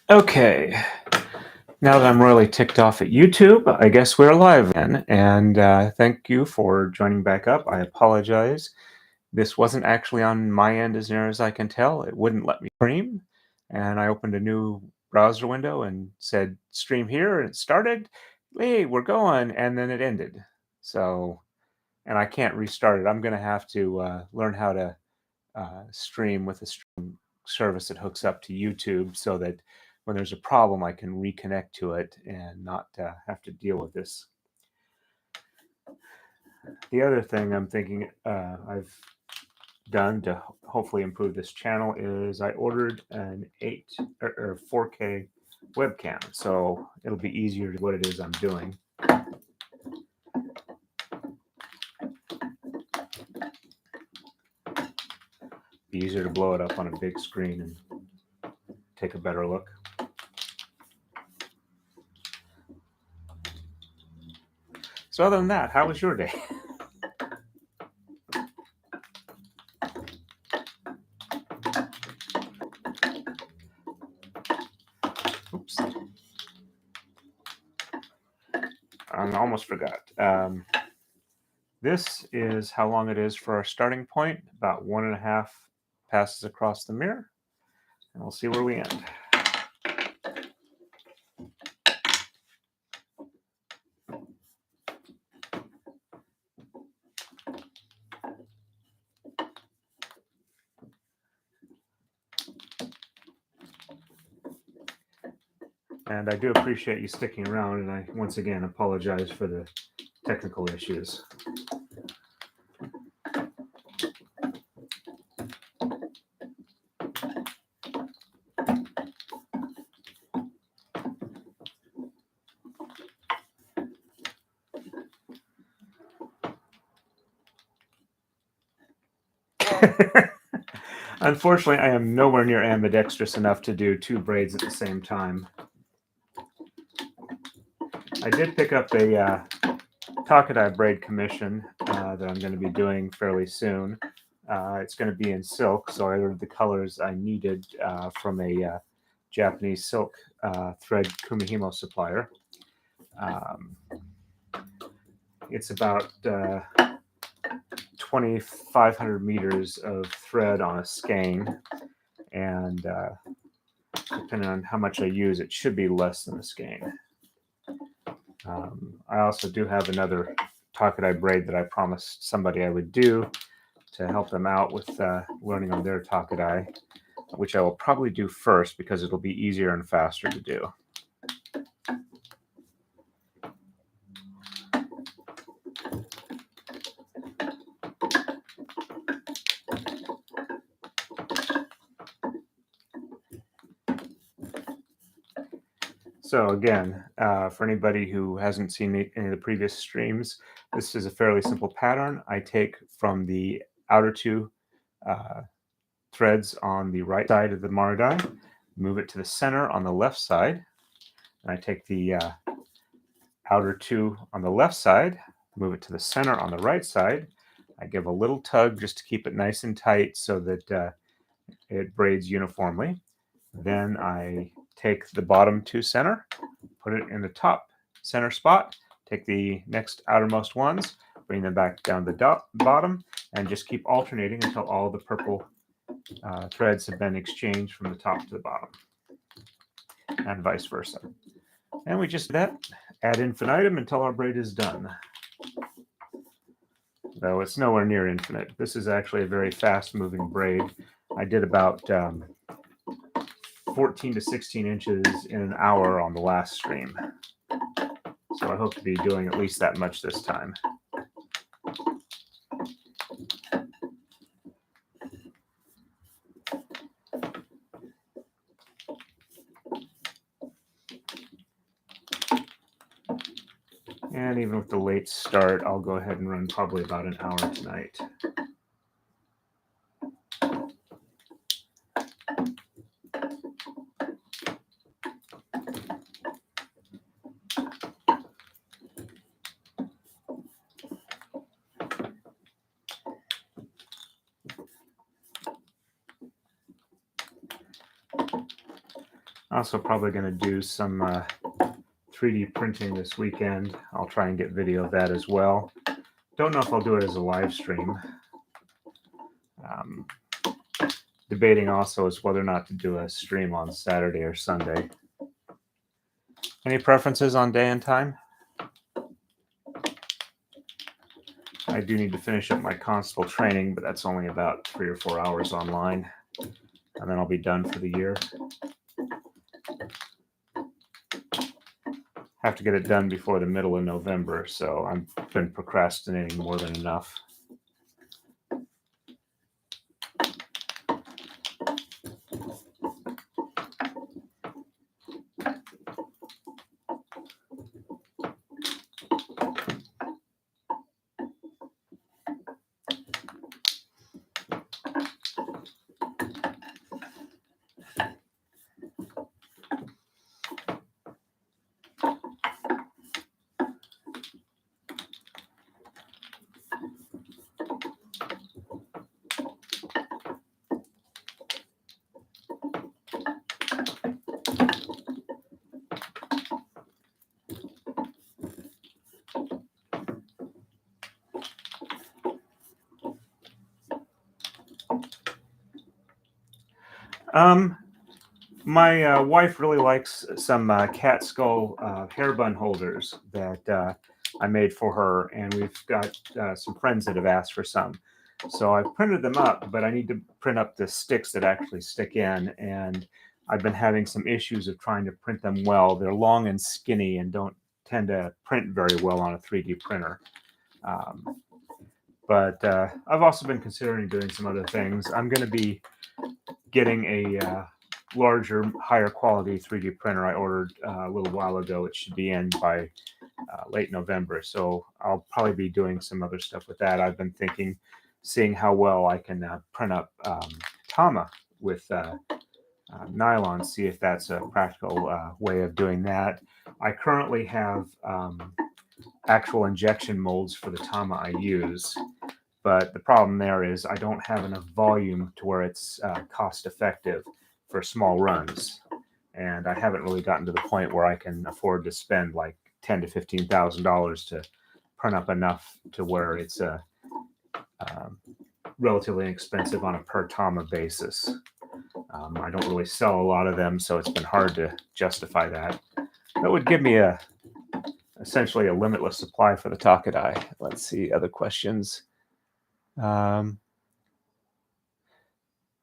Okay, now that I'm really ticked off at YouTube, I guess we're live again. And thank you for joining back up. I apologize. This wasn't actually on my end as near as I can tell. It wouldn't let me stream. And I opened a new browser window and said stream here, and it started. Hey, we're going. And then it ended. So, and I can't restart it. I'm going to have to learn how to stream with a stream service that hooks up to YouTube so that when there's a problem, I can reconnect to it and not have to deal with this. The other thing I'm thinking I've done to hopefully improve this channel is I ordered an 8 or 4K webcam, so it'll be easier to what it is I'm doing. Be easier to blow it up on a big screen and take a better look. So other than that, how was your day? Oops. I almost forgot. This is how long it is for our starting point. About 1.5 passes across the mirror. And we'll see where we end. And I do appreciate you sticking around, and I once again apologize for the technical issues. Unfortunately, I am nowhere near ambidextrous enough to do 2 braids at the same time. I did pick up a Takadai braid commission that I'm going to be doing fairly soon. It's going to be in silk, so I ordered the colors I needed from a Japanese silk thread Kumihimo supplier. It's about 2,500 meters of thread on a skein, and depending on how much I use, it should be less than a skein. I also do have another Takadai braid that I promised somebody I would do to help them out with learning on their Takadai, which I will probably do first because it'll be easier and faster to do. So again, for anybody who hasn't seen any of the previous streams, this is a fairly simple pattern. I take from the outer 2 threads on the right side of the Marudai, move it to the center on the left side, and I take the outer 2 on the left side, move it to the center on the right side. I give a little tug just to keep it nice and tight so that it braids uniformly. Then I take the bottom 2 center, put it in the top center spot, take the next outermost ones, bring them back down the bottom, and just keep alternating until all the purple threads have been exchanged from the top to the bottom, and vice versa. And we just do that ad infinitum until our braid is done. Though it's nowhere near infinite. This is actually a very fast moving braid. I did about 14 to 16 inches in an hour on the last stream. So I hope to be doing at least that much this time. And even with the late start, I'll go ahead and run probably about an hour tonight. Also probably going to do some 3D printing this weekend. I'll try and get video of that as well. Don't know if I'll do it as a live stream. Debating also as whether or not to do a stream on Saturday or Sunday. Any preferences on day and time? I do need to finish up my constable training, but that's only about 3 or 4 hours online, and then I'll be done for the year. Have to get it done before the middle of November, so I've been procrastinating more than enough. My wife really likes some cat skull hair bun holders that I made for her, and we've got some friends that have asked for some. So I've printed them up, but I need to print up the sticks that actually stick in, and I've been having some issues of trying to print them well. They're long and skinny and don't tend to print very well on a 3D printer. But I've also been considering doing some other things. I'm going to be getting a larger, higher quality 3D printer I ordered a little while ago. It should be in by late November. So I'll probably be doing some other stuff with that. I've been thinking, seeing how well I can print up tama with nylon, see if that's a practical way of doing that. I currently have actual injection molds for the tama I use. But the problem there is I don't have enough volume to where it's cost effective for small runs. And I haven't really gotten to the point where I can afford to spend like $10,000 to $15,000 to print up enough to where it's relatively inexpensive on a per tama basis. I don't really sell a lot of them, so it's been hard to justify that. That would give me essentially a limitless supply for the Takadai. Let's see, other questions.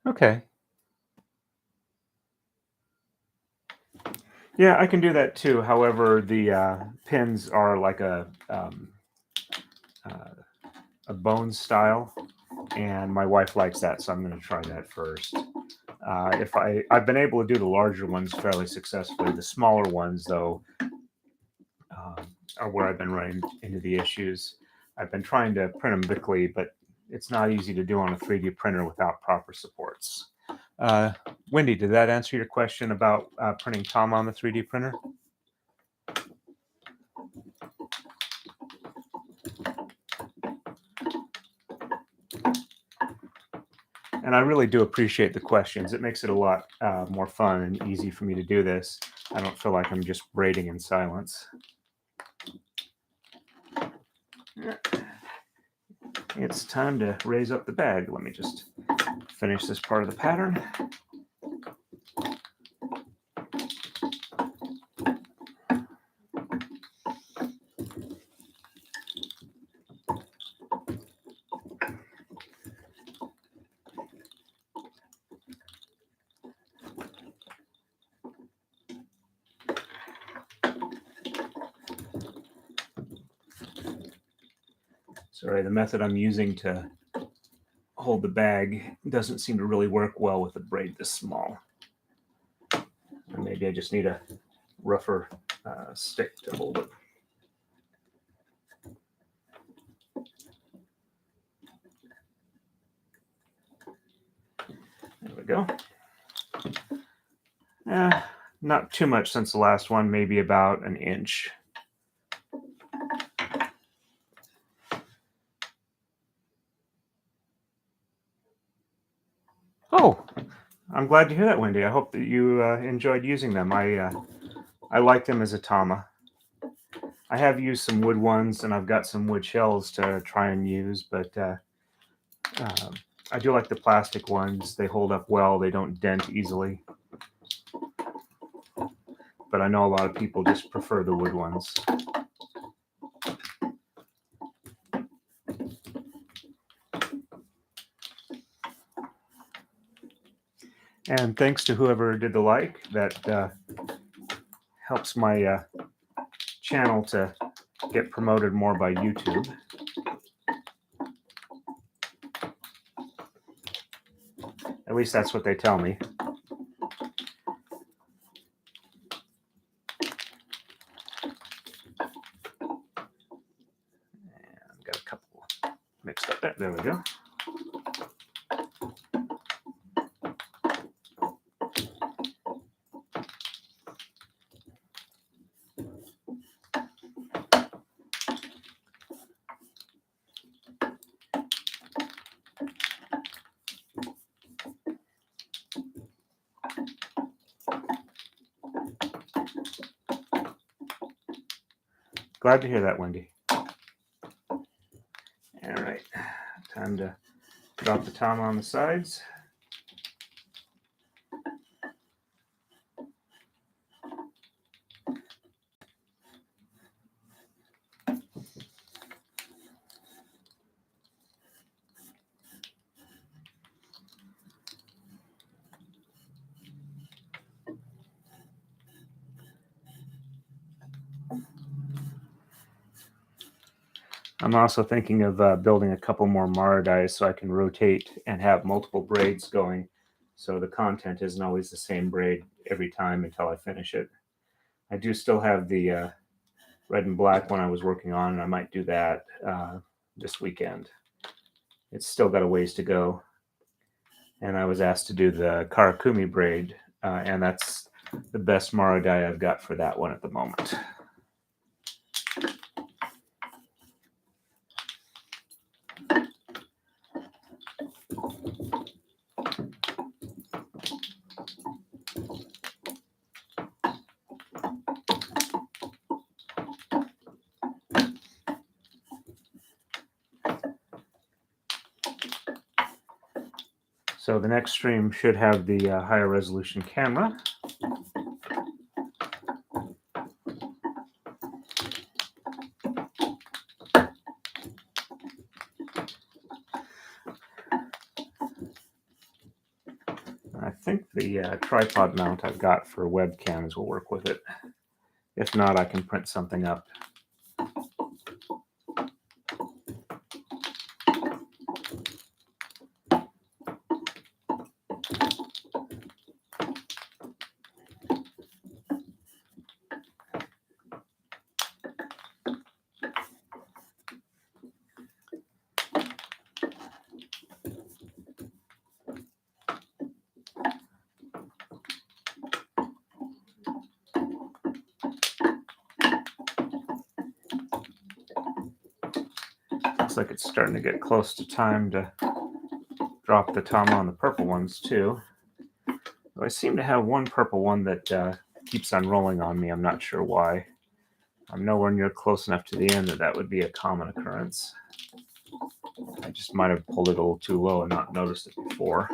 Okay. Yeah, I can do that too. However, the pins are like a bone style, and my wife likes that, so I'm going to try that first. If I've been able to do the larger ones fairly successfully. The smaller ones, though, are where I've been running into the issues. I've been trying to print them quickly, but it's not easy to do on a 3D printer without proper supports. Wendy, did that answer your question about printing tama on the 3D printer? And I really do appreciate the questions. It makes it a lot more fun and easy for me to do this. I don't feel like I'm just braiding in silence. It's time to raise up the bag. Let me just finish this part of the pattern. Sorry, the method I'm using to hold the bag doesn't seem to really work well with a braid this small. And maybe I just need a rougher stick to hold it. There we go. Not too much since the last one, maybe about an inch. Oh, I'm glad to hear that, Wendy. I hope that you enjoyed using them. I like them as a tama. I have used some wood ones, and I've got some wood shells to try and use, but I do like the plastic ones. They hold up well. They don't dent easily. But I know a lot of people just prefer the wood ones. And thanks to whoever did the like. That helps my channel to get promoted more by YouTube. At least that's what they tell me. And got a couple mixed up there. There we go. Glad to hear that, Wendy. All right, time to drop the tama on the sides. I'm also thinking of building a couple more Marudai so I can rotate and have multiple braids going, so the content isn't always the same braid every time until I finish it. I do still have the red and black one I was working on, and I might do that this weekend. It's still got a ways to go. And I was asked to do the Karakumi braid, and that's the best Marudai I've got for that one at the moment. So the next stream should have the higher resolution camera. I think the tripod mount I've got for webcams will work with it. If not, I can print something up. Looks like it's starting to get close to time to drop the tama on the purple ones too. I seem to have one purple one that keeps unrolling on me. I'm not sure why. I'm nowhere near close enough to the end that would be a common occurrence. I just might have pulled it a little too low and not noticed it before.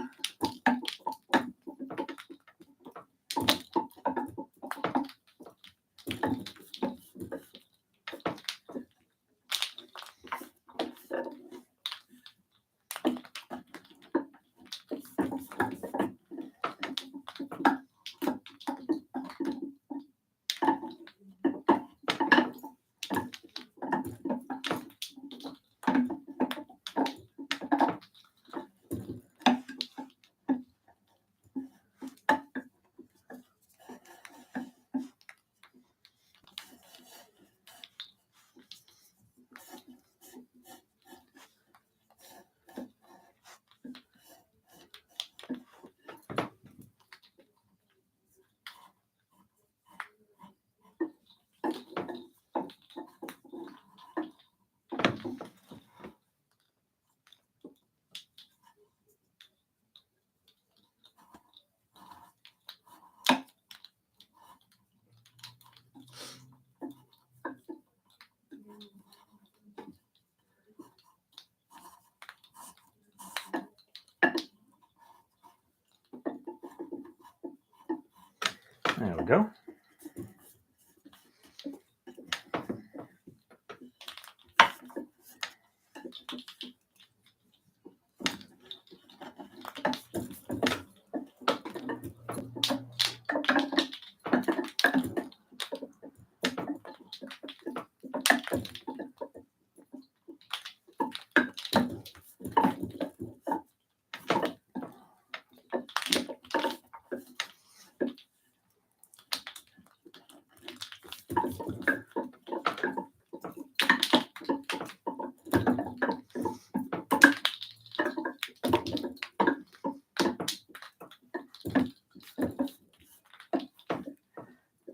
There we go.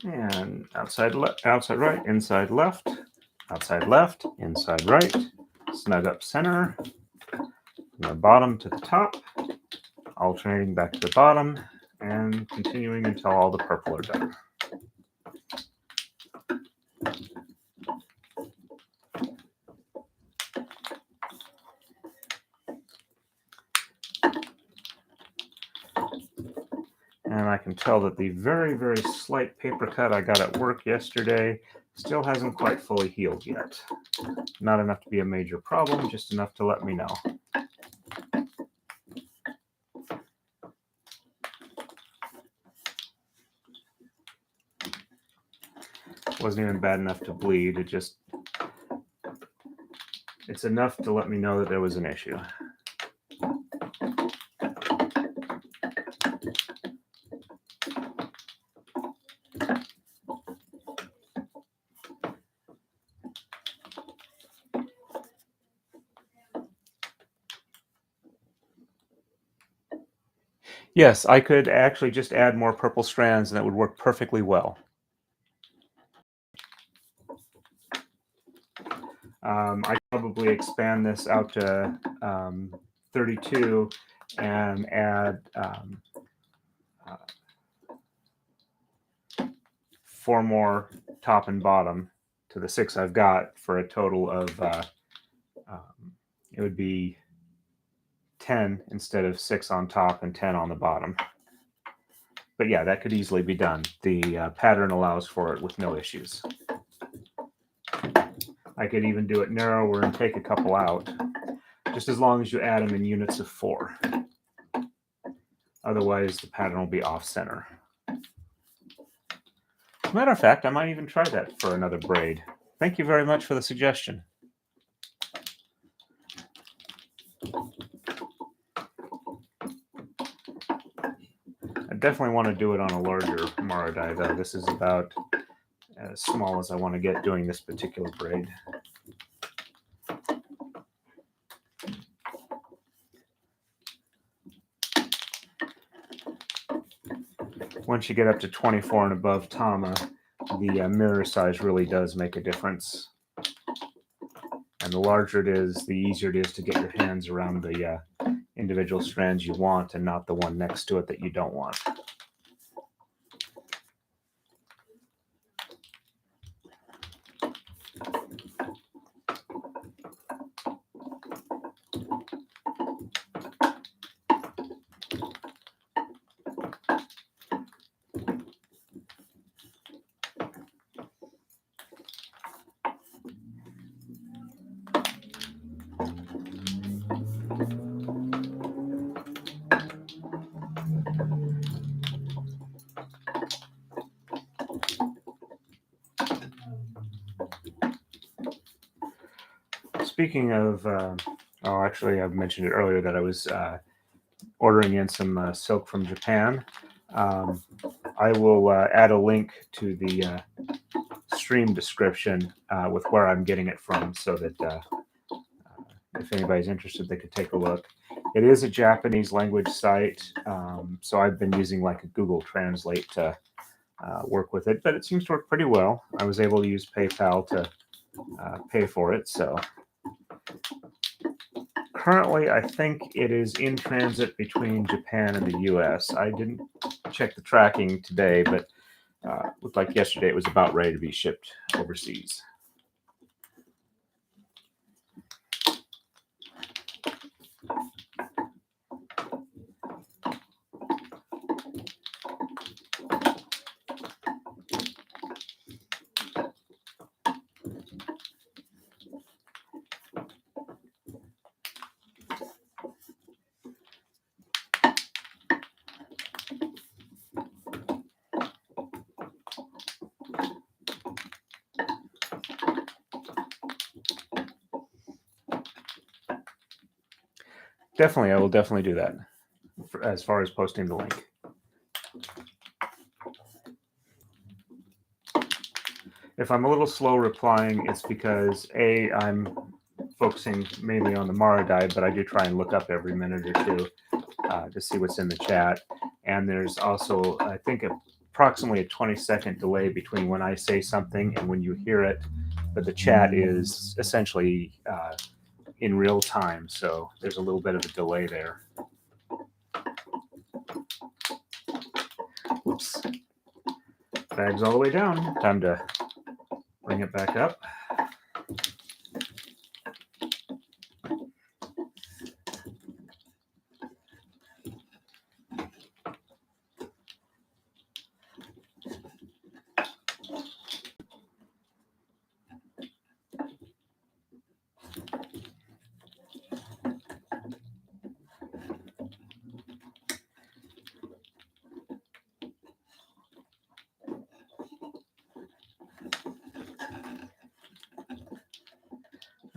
And outside right, inside left, outside left, inside right, snug up center, from the bottom to the top, alternating back to the bottom, and continuing until all the purple are done. And I can tell that the very, very slight paper cut I got at work yesterday still hasn't quite fully healed yet. Not enough to be a major problem, just enough to let me know. Wasn't even bad enough to bleed, it's enough to let me know that there was an issue. Yes, I could actually just add more purple strands and that would work perfectly well. I probably expand this out to 32 and add 4 more top and bottom to the 6 I've got for a total of, it would be 10 instead of 6 on top and 10 on the bottom. But yeah, that could easily be done. The pattern allows for it with no issues. I could even do it narrower and take a couple out, just as long as you add them in units of 4. Otherwise, the pattern will be off-center. As a matter of fact, I might even try that for another braid. Thank you very much for the suggestion. I definitely want to do it on a larger Maru-dai, though. This is about as small as I want to get doing this particular braid. Once you get up to 24 and above Tama, the mirror size really does make a difference. And the larger it is, the easier it is to get your hands around the individual strands you want and not the one next to it that you don't want. Speaking of, actually, I've mentioned it earlier that I was ordering in some silk from Japan. I will add a link to the stream description with where I'm getting it from so that if anybody's interested, they could take a look. It is a Japanese language site, so I've been using like a Google Translate to work with it, but it seems to work pretty well. I was able to use PayPal to pay for it, so currently I think it is in transit between Japan and the US. I didn't check the tracking today, but looked like yesterday it was about ready to be shipped overseas. Definitely, I will definitely do that as far as posting the link. If I'm a little slow replying, it's because I'm focusing mainly on the Marudai, but I do try and look up every minute or two to see what's in the chat. And there's also, I think, approximately a 20-second delay between when I say something and when you hear it, but the chat is essentially in real time, so there's a little bit of a delay there. Oops. Bag's all the way down. Time to bring it back up.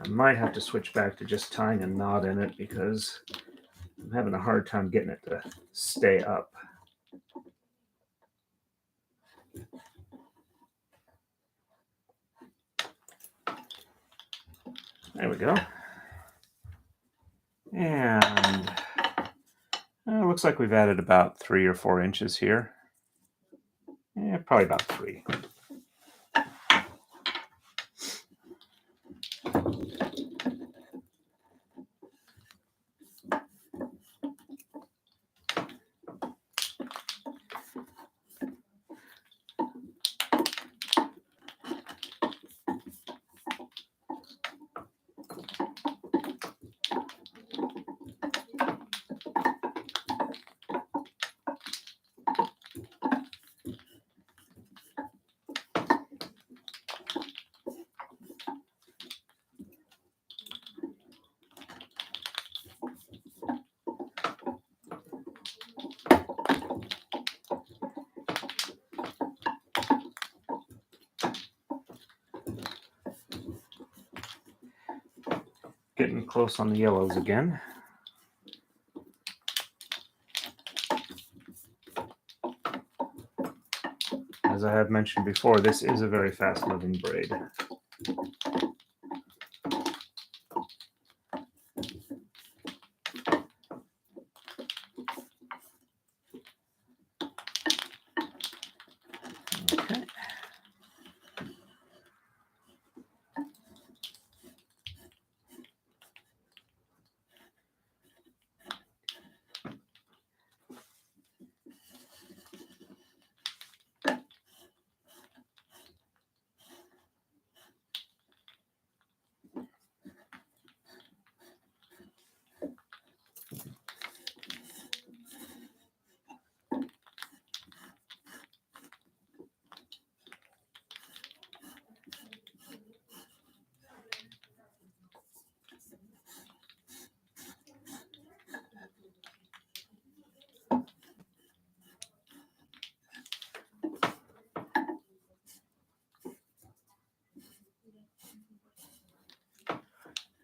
I might have to switch back to just tying a knot in it because I'm having a hard time getting it to stay up. There we go. And it looks like we've added about 3 or 4 inches here. Yeah, probably about 3. Getting close on the yellows again. As I have mentioned before, this is a very fast-moving braid.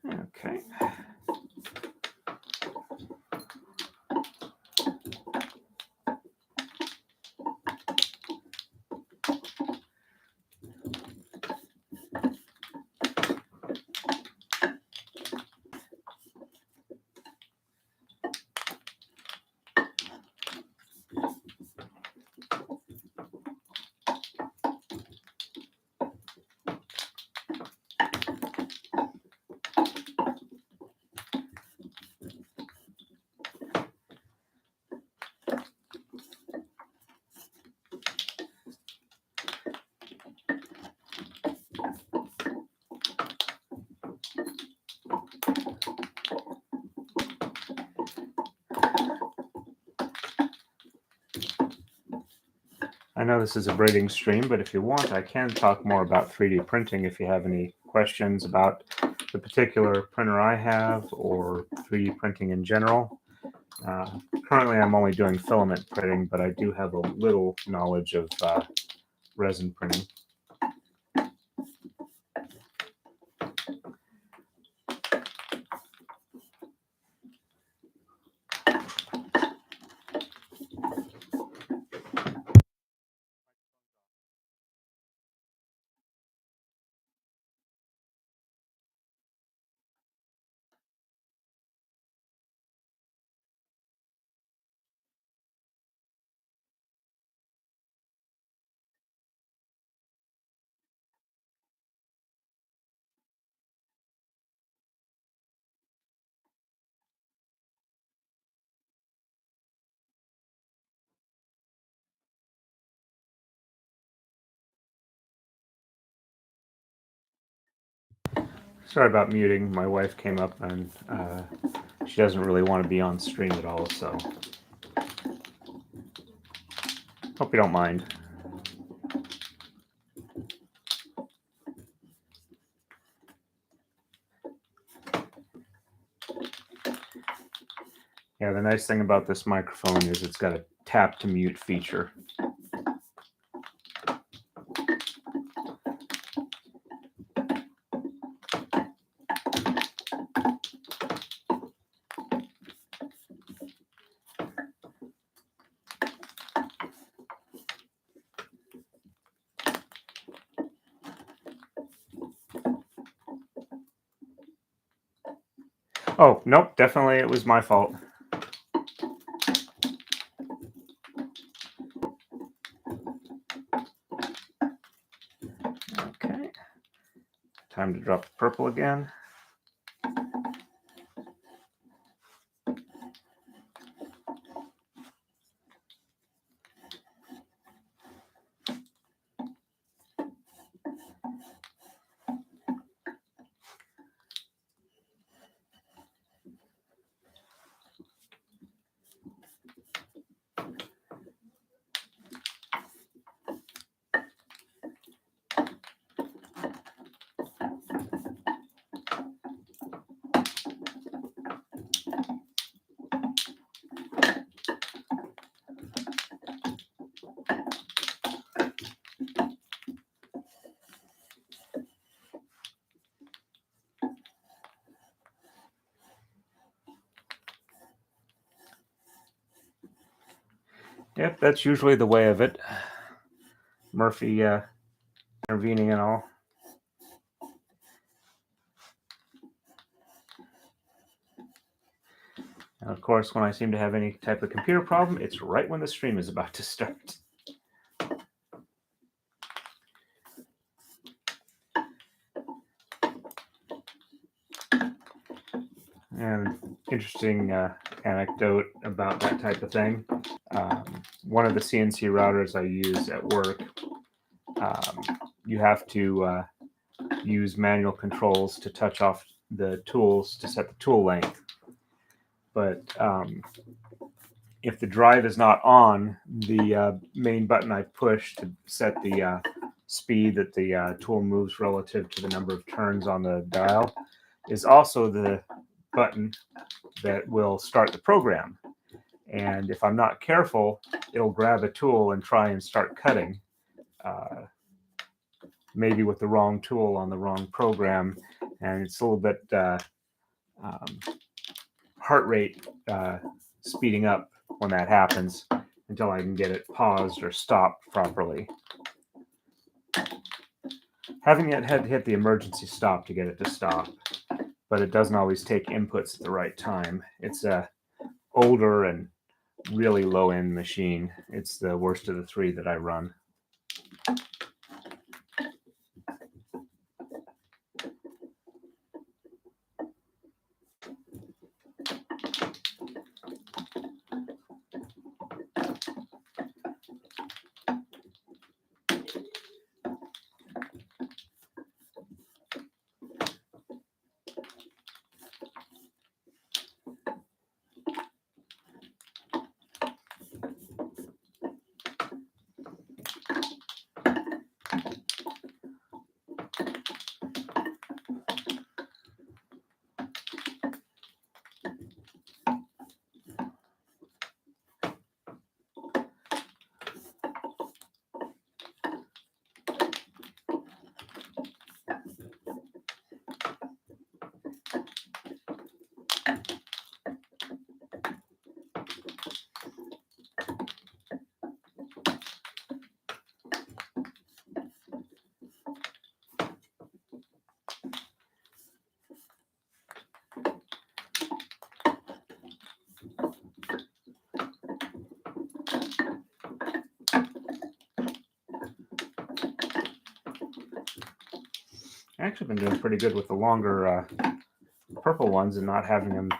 Okay. Okay. I know this is a braiding stream, but if you want, I can talk more about 3D printing if you have any questions about the particular printer I have or 3D printing in general. Currently, I'm only doing filament printing, but I do have a little knowledge of resin printing. Sorry about muting. My wife came up and she doesn't really want to be on stream at all, so hope you don't mind. Yeah, the nice thing about this microphone is it's got a tap to mute feature. Oh, nope, definitely it was my fault. Okay, time to drop the purple again. Yep, that's usually the way of it. Murphy intervening and all. And of course, when I seem to have any type of computer problem, it's right when the stream is about to start. And interesting anecdote about that type of thing. One of the CNC routers I use at work, you have to use manual controls to touch off the tools to set the tool length. But if the drive is not on, the main button I push to set the speed that the tool moves relative to the number of turns on the dial is also the button that will start the program. And if I'm not careful, it'll grab a tool and try and start cutting, maybe with the wrong tool on the wrong program. And it's a little bit heart rate speeding up when that happens until I can get it paused or stopped properly. Haven't yet had to hit the emergency stop to get it to stop, but it doesn't always take inputs at the right time. It's a older and really low-end machine. It's the worst of the three that I run. Actually been doing pretty good with the longer purple ones and not having them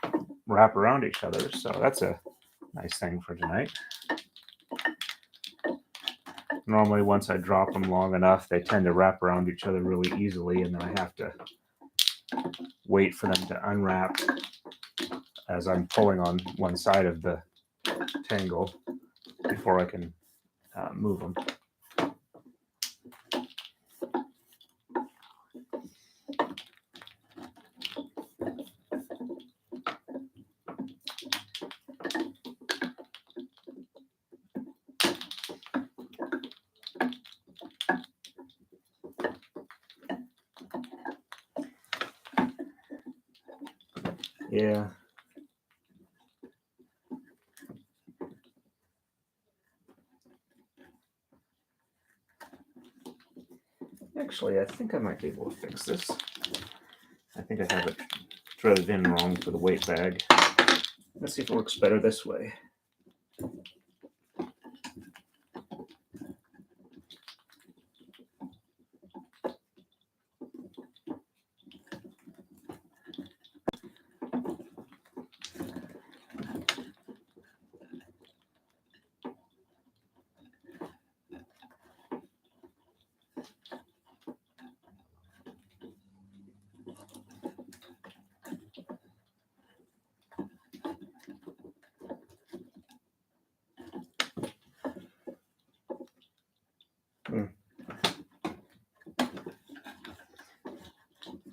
wrap around each other. So that's a nice thing for tonight. Normally, once I drop them long enough, they tend to wrap around each other really easily, and then I have to wait for them to unwrap as I'm pulling on one side of the tangle before I can move them. Yeah. Actually, I think I might be able to fix this. I think I have it threaded in wrong for the weight bag. Let's see if it works better this way.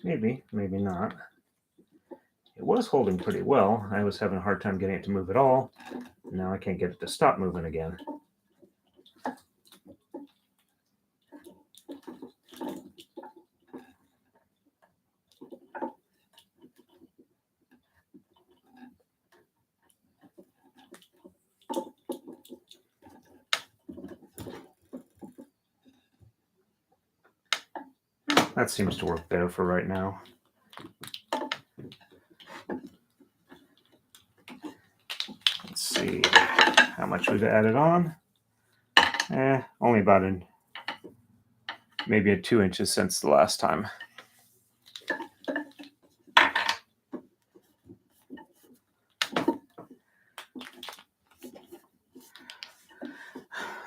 Maybe, maybe not. It was holding pretty well. I was having a hard time getting it to move at all. Now I can't get it to stop moving again. That seems to work better for right now. Let's see how much we've added on. Only about maybe 2 inches since the last time.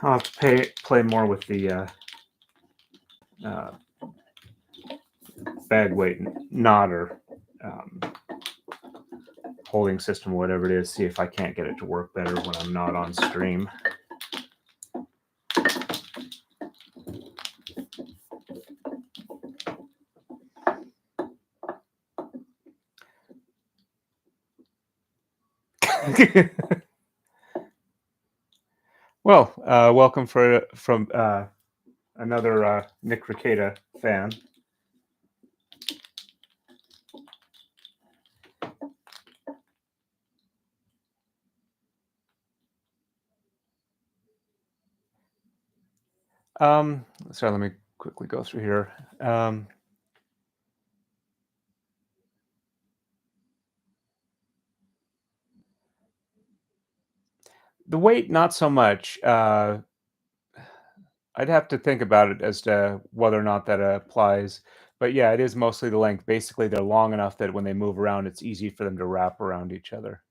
I'll have to play more with the bag weight knot or holding system, whatever it is, see if I can't get it to work better when I'm not on stream. Well, welcome from another Nick Ricada fan. So let me quickly go through here. The weight, not so much. I'd have to think about it as to whether or not that applies. But yeah, it is mostly the length. Basically, they're long enough that when they move around, it's easy for them to wrap around each other.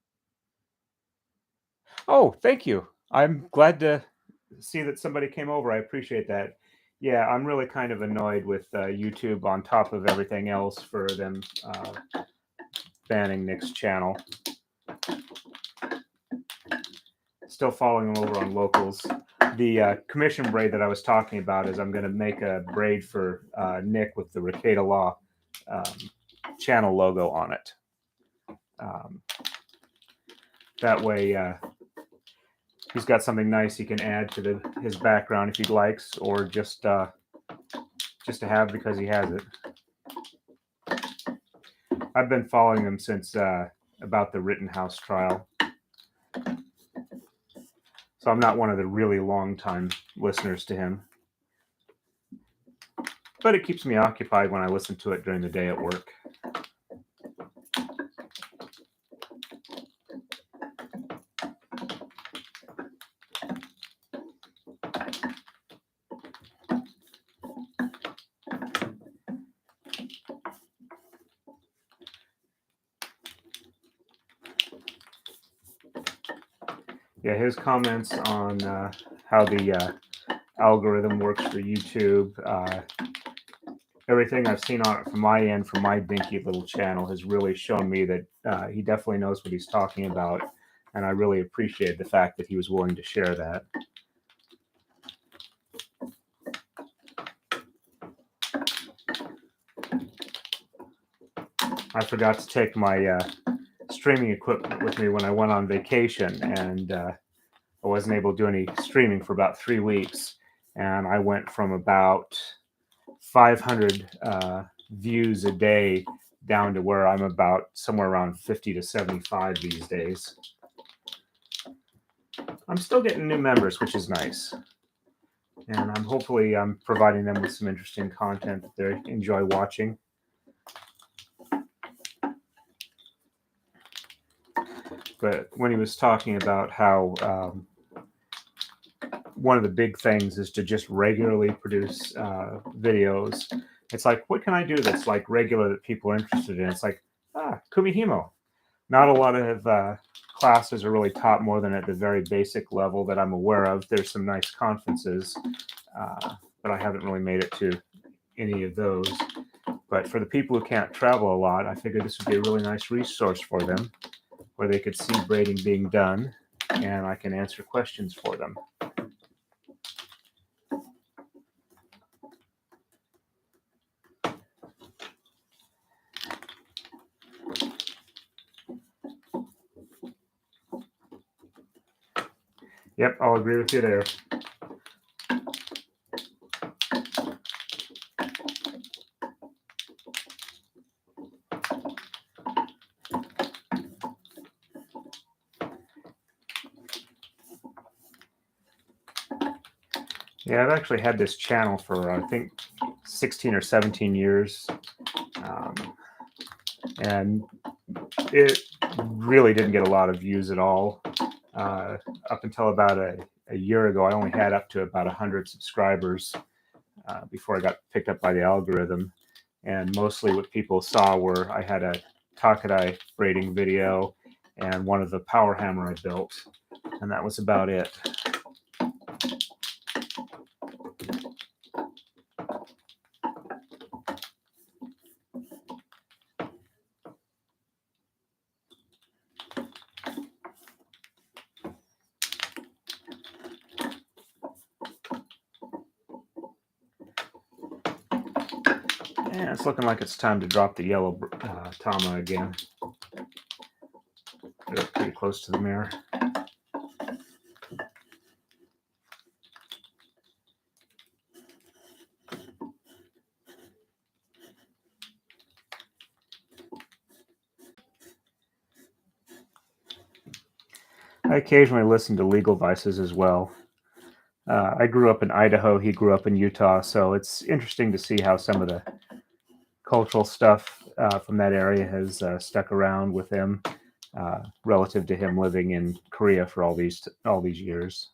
Oh, thank you. I'm glad to see that somebody came over. I appreciate that. Yeah, I'm really kind of annoyed with YouTube on top of everything else for them banning Nick's channel. Still following them over on locals. The commission braid that I was talking about is I'm going to make a braid for Nick with the Ricada Law channel logo on it. That way he's got something nice he can add to his background if he likes, or just to have because he has it. I've been following him since about the Rittenhouse trial. So I'm not one of the really long-time listeners to him. But it keeps me occupied when I listen to it during the day at work. Yeah, his comments on how the algorithm works for YouTube everything I've seen on it from my end, from my dinky little channel, has really shown me that he definitely knows what he's talking about, and I really appreciate the fact that he was willing to share that. I forgot to take my streaming equipment with me when I went on vacation, and I wasn't able to do any streaming for about 3 weeks, and I went from about 500 views a day down to where I'm about somewhere around 50 to 75 these days. I'm still getting new members, which is nice, and hopefully I'm providing them with some interesting content that they enjoy watching. But when he was talking about how one of the big things is to just regularly produce videos, it's like, what can I do that's like regular that people are interested in? It's like, Kumihimo. Not a lot of classes are really taught more than at the very basic level that I'm aware of. There's some nice conferences, but I haven't really made it to any of those. But for the people who can't travel a lot, I figured this would be a really nice resource for them, where they could see braiding being done, and I can answer questions for them. Yep, I'll agree with you there. Yeah, I've actually had this channel for, I think, 16 or 17 years. And it really didn't get a lot of views at all. Up until about a year ago, I only had up to about 100 subscribers before I got picked up by the algorithm. And mostly what people saw were I had a Takadai braiding video and one of the power hammer I built, and that was about it. Yeah, it's looking like it's time to drop the yellow tama again. Get it pretty close to the mirror. I occasionally listen to Legal Vices as well. I grew up in Idaho, he grew up in Utah, so it's interesting to see how some of the cultural stuff from that area has stuck around with him relative to him living in Korea for all these years.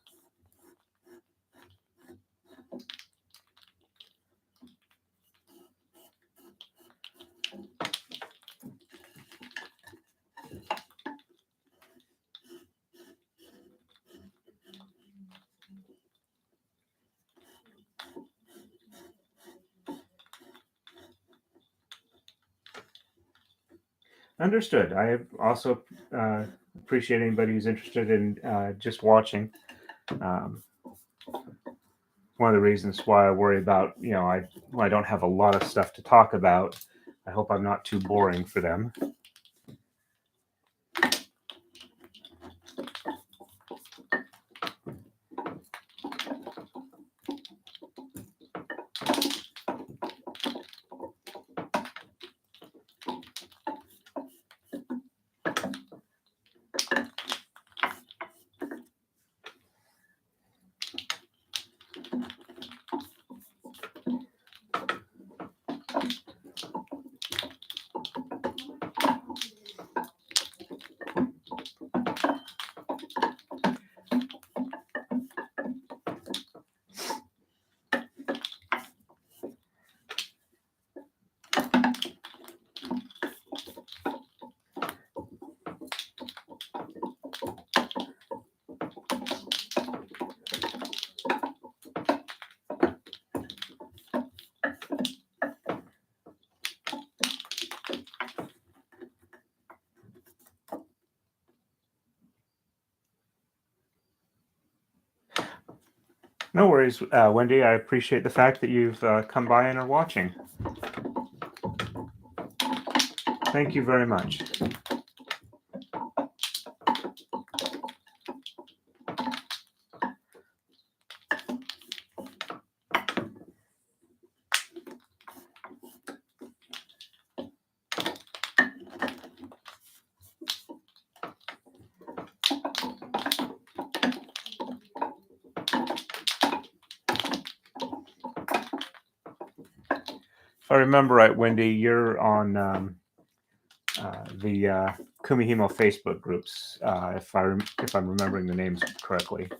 Understood. I also appreciate anybody who's interested in just watching. One of the reasons why I worry about, when I don't have a lot of stuff to talk about, I hope I'm not too boring for them. No worries, Wendy. I appreciate the fact that you've come by and are watching. Thank you very much. If I remember right, Wendy, you're on the Kumihimo Facebook groups, if I'm remembering the names correctly.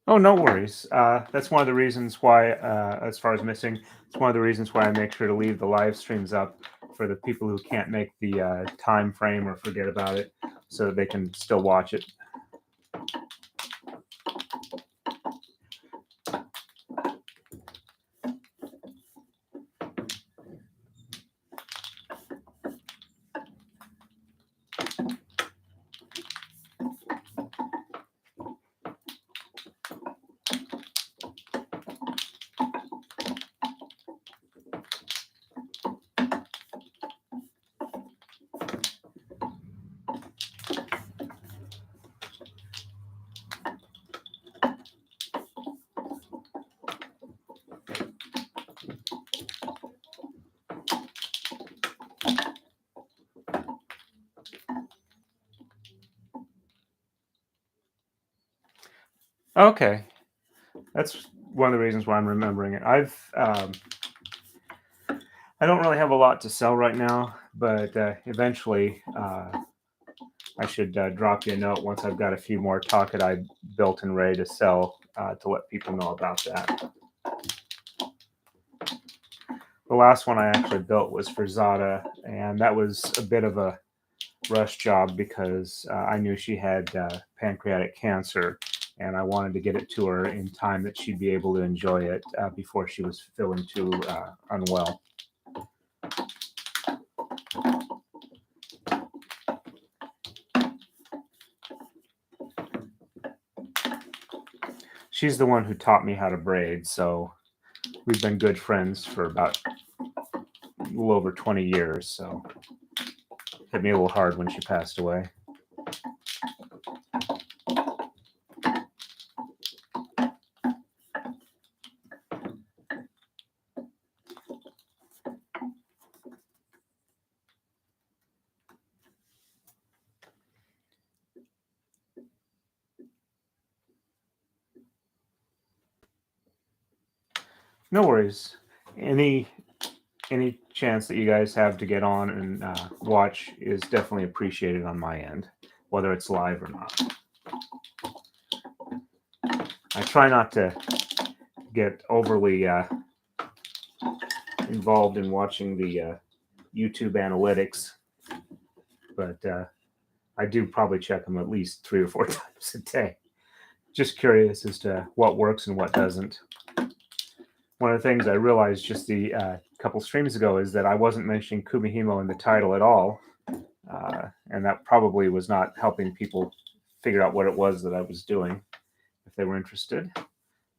Oh, no worries. That's one of the reasons why, as far as missing, it's one of the reasons why I make sure to leave the live streams up for the people who can't make the time frame or forget about it, so that they can still watch it. Okay, that's one of the reasons why I'm remembering it. I don't really have a lot to sell right now, but eventually I should drop you a note once I've got a few more Takadai built and ready to sell to let people know about that. The last one I actually built was for Zada, and that was a bit of a rush job because I knew she had pancreatic cancer, and I wanted to get it to her in time that she'd be able to enjoy it before she was feeling too unwell. She's the one who taught me how to braid, so we've been good friends for about a little over 20 years, so it hit me a little hard when she passed away. No worries. Any chance that you guys have to get on and watch is definitely appreciated on my end, whether it's live or not. I try not to get overly involved in watching the YouTube analytics, but I do probably check them at least 3 or 4 times a day. Just curious as to what works and what doesn't. One of the things I realized just the couple streams ago is that I wasn't mentioning Kumihimo in the title at all, and that probably was not helping people figure out what it was that I was doing if they were interested.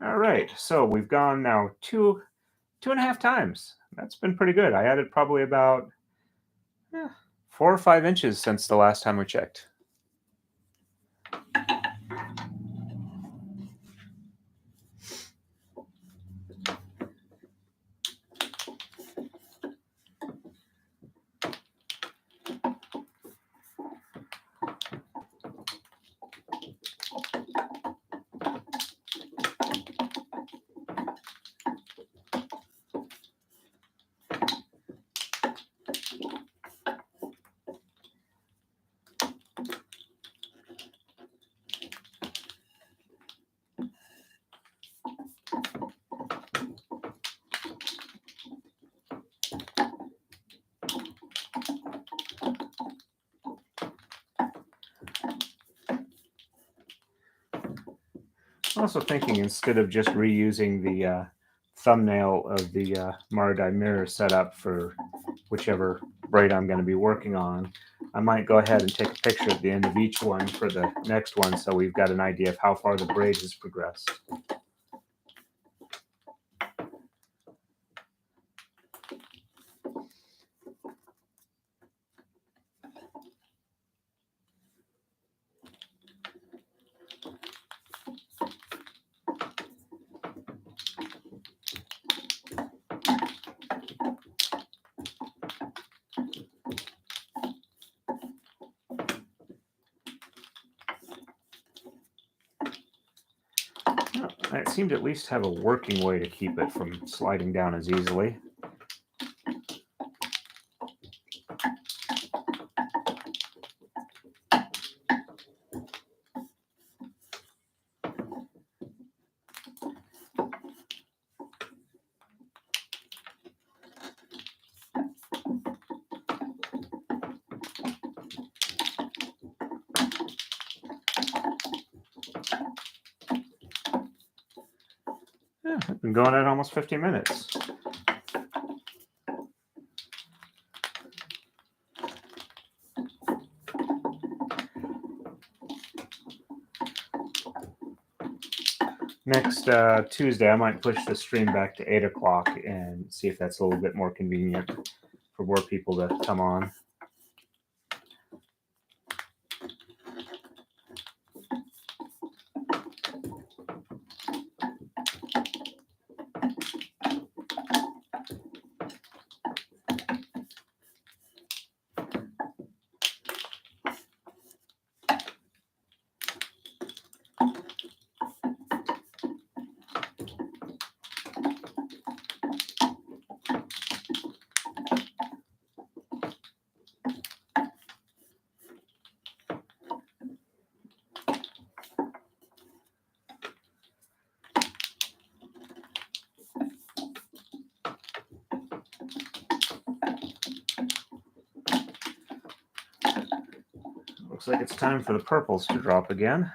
All right, so we've gone now two and a half times. That's been pretty good. I added probably about 4 or 5 inches since the last time we checked. I'm also thinking instead of just reusing the thumbnail of the Marudai mirror setup for whichever braid I'm going to be working on, I might go ahead and take a picture at the end of each one for the next one so we've got an idea of how far the braid has progressed. It seemed to at least have a working way to keep it from sliding down as easily. Yeah, I've been going at almost 50 minutes. Next Tuesday, I might push the stream back to 8 o'clock and see if that's a little bit more convenient for more people to come on. Looks like it's time for the purples to drop again.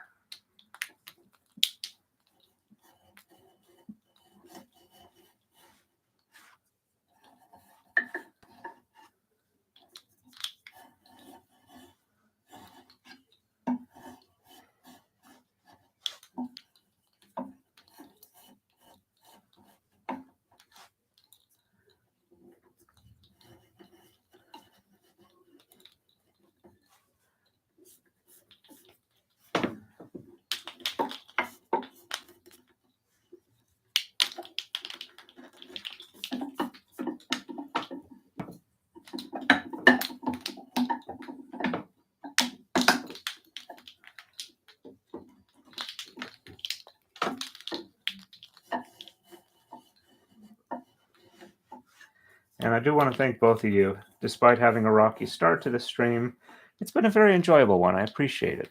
And I do want to thank both of you. Despite having a rocky start to the stream, it's been a very enjoyable one. I appreciate it.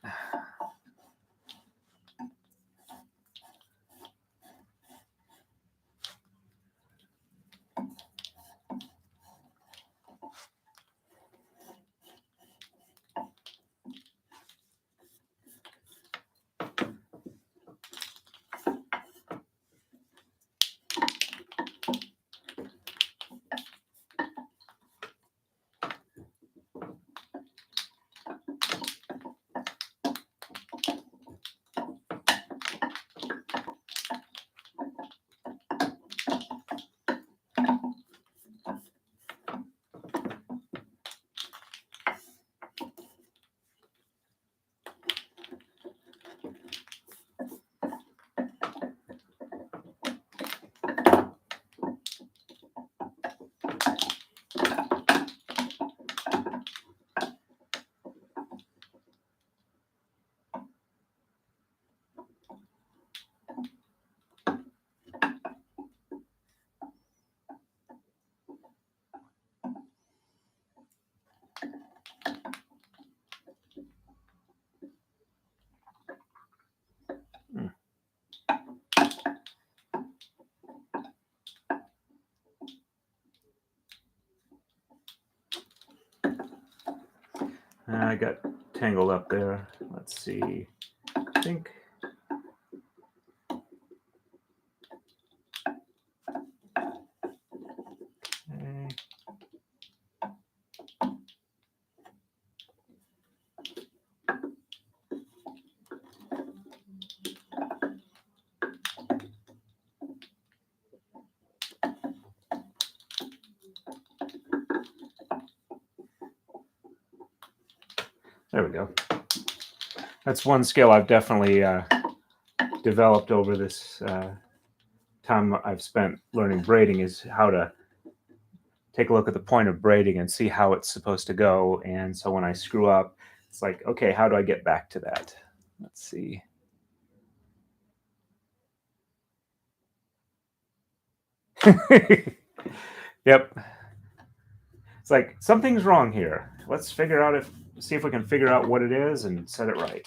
I got tangled up there. Let's see. I think There we go. That's one skill I've definitely developed over this time I've spent learning braiding, is how to take a look at the point of braiding and see how it's supposed to go. And so when I screw up, it's like, okay, how do I get back to that? Let's see. Yep. It's like, something's wrong here. Let's figure out see if we can figure out what it is and set it right.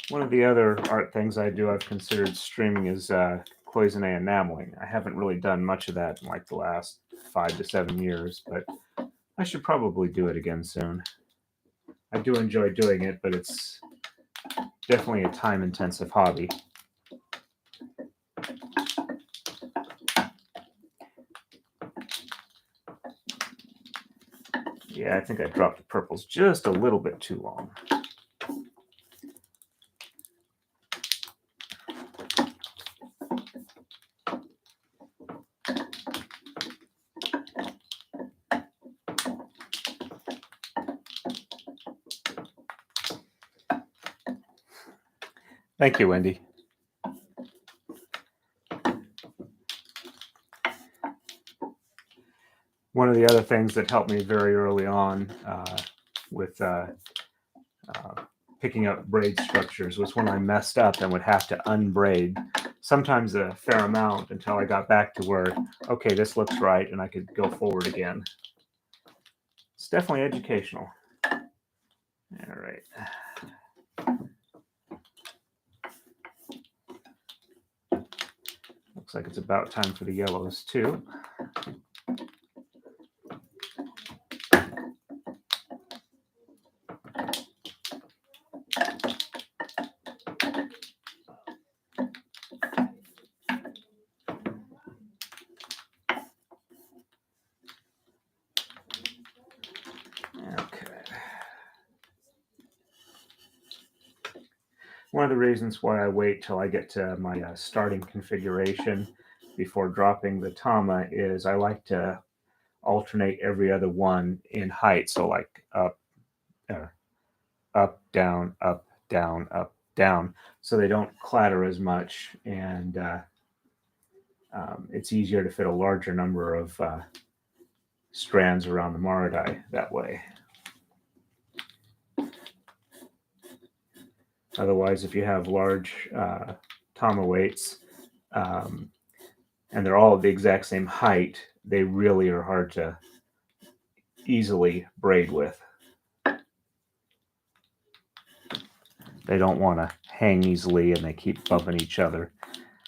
One of the other art things I do, I've considered streaming, is cloisonne enameling. I haven't really done much of that in like the last 5 to 7 years, but I should probably do it again soon. I do enjoy doing it, but it's definitely a time-intensive hobby. Yeah, I think I dropped the purples just a little bit too long. Thank you, Wendy. One of the other things that helped me very early on with picking up braid structures was when I messed up and would have to unbraid, sometimes a fair amount, until I got back to where, okay, this looks right, and I could go forward again. It's definitely educational. All right. Looks like it's about time for the yellows too. One of the reasons why I wait till I get to my starting configuration before dropping the tama is I like to alternate every other one in height. So like up, down, up, down, up, down, so they don't clatter as much, and it's easier to fit a larger number of strands around the Marudai that way. Otherwise, if you have large tama weights and they're all the exact same height, they really are hard to easily braid with. They don't want to hang easily, and they keep bumping each other,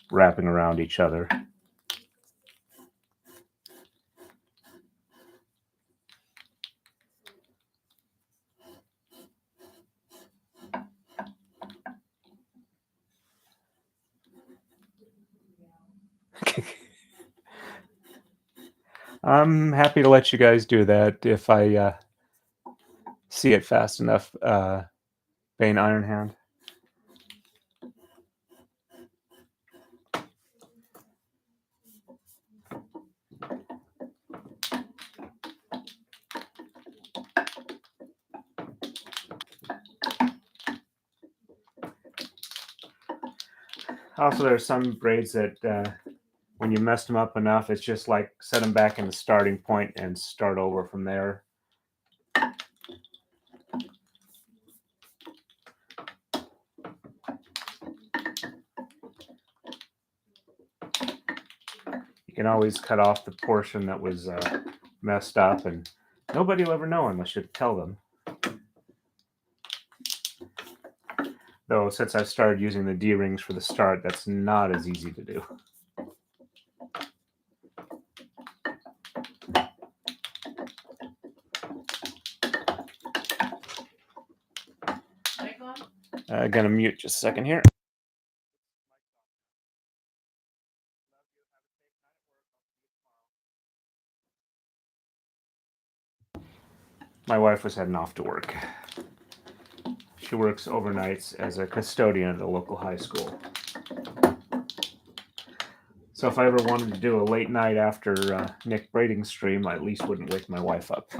wrapping around each other. I'm happy to let you guys do that if I see it fast enough, Bane Iron Hand. Also, there are some braids that when you mess them up enough, it's just like set them back in the starting point and start over from there. You can always cut off the portion that was messed up, and nobody will ever know unless you tell them. Though, since I've started using the D-rings for the start, that's not as easy to do. I'm gonna mute just a second here. my wife was heading off to work. She works overnights as a custodian at a local high school. So if I ever wanted to do a late night after Nick braiding stream, I at least wouldn't wake my wife up.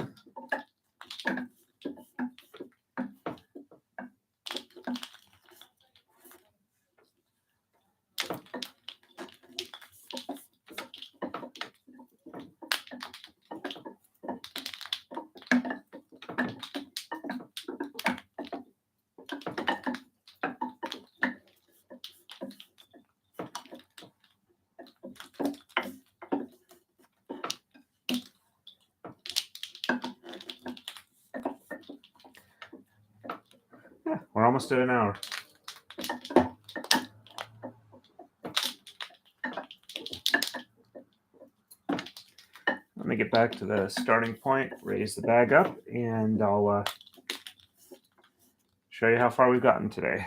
Yeah, we're almost at an hour. Let me get back to the starting point, raise the bag up, and I'll show you how far we've gotten today.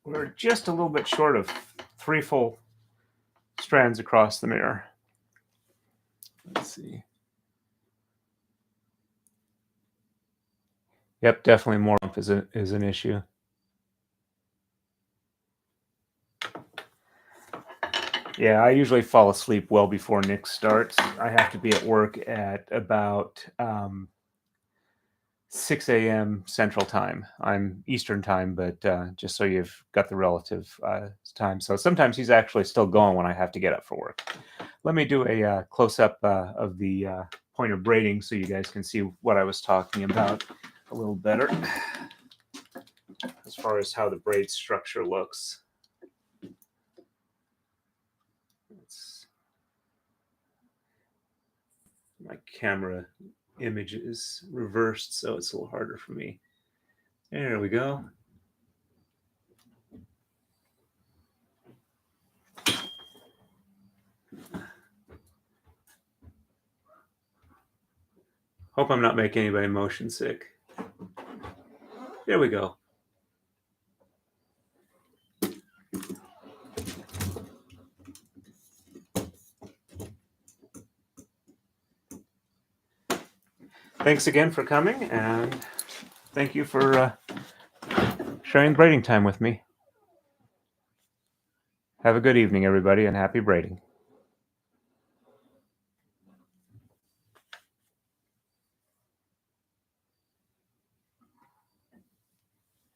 We're just a little bit short of 3 full strands across the mirror. Let's see. Yep, definitely more bump is an issue. Yeah, I usually fall asleep well before Nick starts. I have to be at work at about 6 a.m. Central Time. I'm Eastern Time, but just so you've got the relative time. So sometimes he's actually still going when I have to get up for work. Let me do a close-up of the point of braiding so you guys can see what I was talking about a little better as far as how the braid structure looks. My camera image is reversed, so it's a little harder for me. There we go. Hope I'm not making anybody motion sick. There we go. Thanks again for coming, and thank you for sharing braiding time with me. Have a good evening, everybody, and happy braiding.